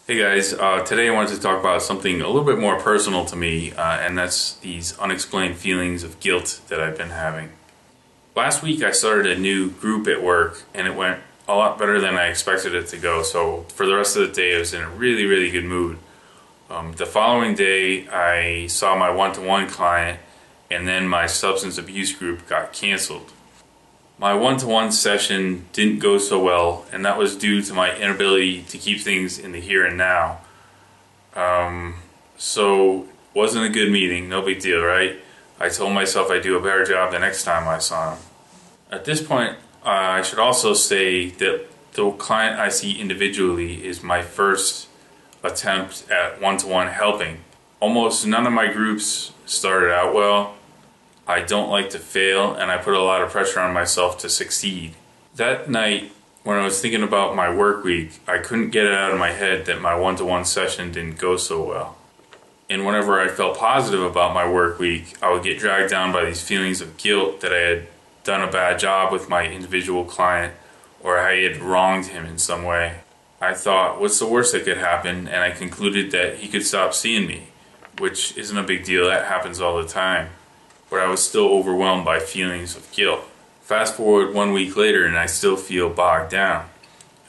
Hey guys, today I wanted to talk about something a little bit more personal to me, and that's these unexplained feelings of guilt that I've been having. Last week I started a new group at work, and it went a lot better than I expected it to go, so for the rest of the day I was in a really, really good mood. The following day I saw my one-to-one client, and then my substance abuse group got canceled. My one-to-one session didn't go so well, and that was due to my inability to keep things in the here and now. So wasn't a good meeting, no big deal, right? I told myself I'd do a better job the next time I saw him. At this point, I should also say that the client I see individually is my first attempt at one-to-one helping. Almost none of my groups started out well. I don't like to fail, and I put a lot of pressure on myself to succeed. That night, when I was thinking about my work week, I couldn't get it out of my head that my one-to-one session didn't go so well. And whenever I felt positive about my work week, I would get dragged down by these feelings of guilt that I had done a bad job with my individual client, or I had wronged him in some way. I thought, what's the worst that could happen? And I concluded that he could stop seeing me, which isn't a big deal, that happens all the time. But I was still overwhelmed by feelings of guilt. Fast forward 1 week later and I still feel bogged down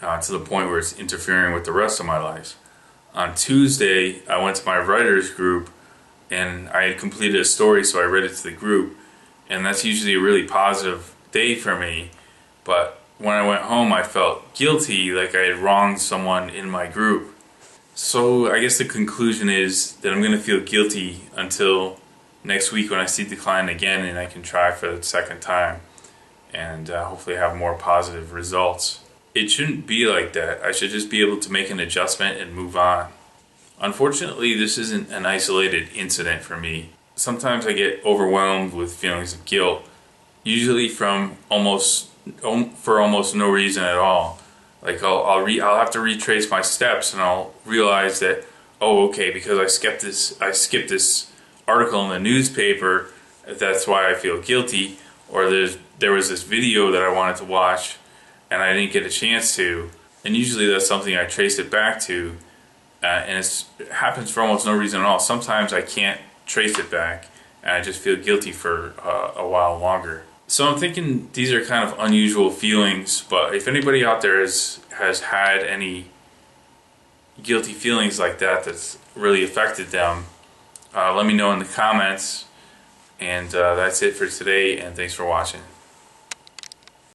to the point where it's interfering with the rest of my life. On Tuesday, I went to my writers group and I had completed a story, so I read it to the group. And that's usually a really positive day for me. But when I went home, I felt guilty, like I had wronged someone in my group. So I guess the conclusion is that I'm going to feel guilty until next week when I see the client again and I can try for the second time and hopefully have more positive results. It shouldn't be like that. I should just be able to make an adjustment and move on. Unfortunately, this isn't an isolated incident for me. Sometimes I get overwhelmed with feelings of guilt, usually for almost no reason at all. Like I'll have to retrace my steps and I'll realize that, oh, okay, because I skipped this article in the newspaper, that's why I feel guilty. Or there was this video that I wanted to watch and I didn't get a chance to. And usually that's something I trace it back to, and it happens for almost no reason at all. Sometimes I can't trace it back and I just feel guilty for a while longer. So I'm thinking these are kind of unusual feelings, but if anybody out there has had any guilty feelings like that that's really affected them, let me know in the comments. And that's it for today, and thanks for watching.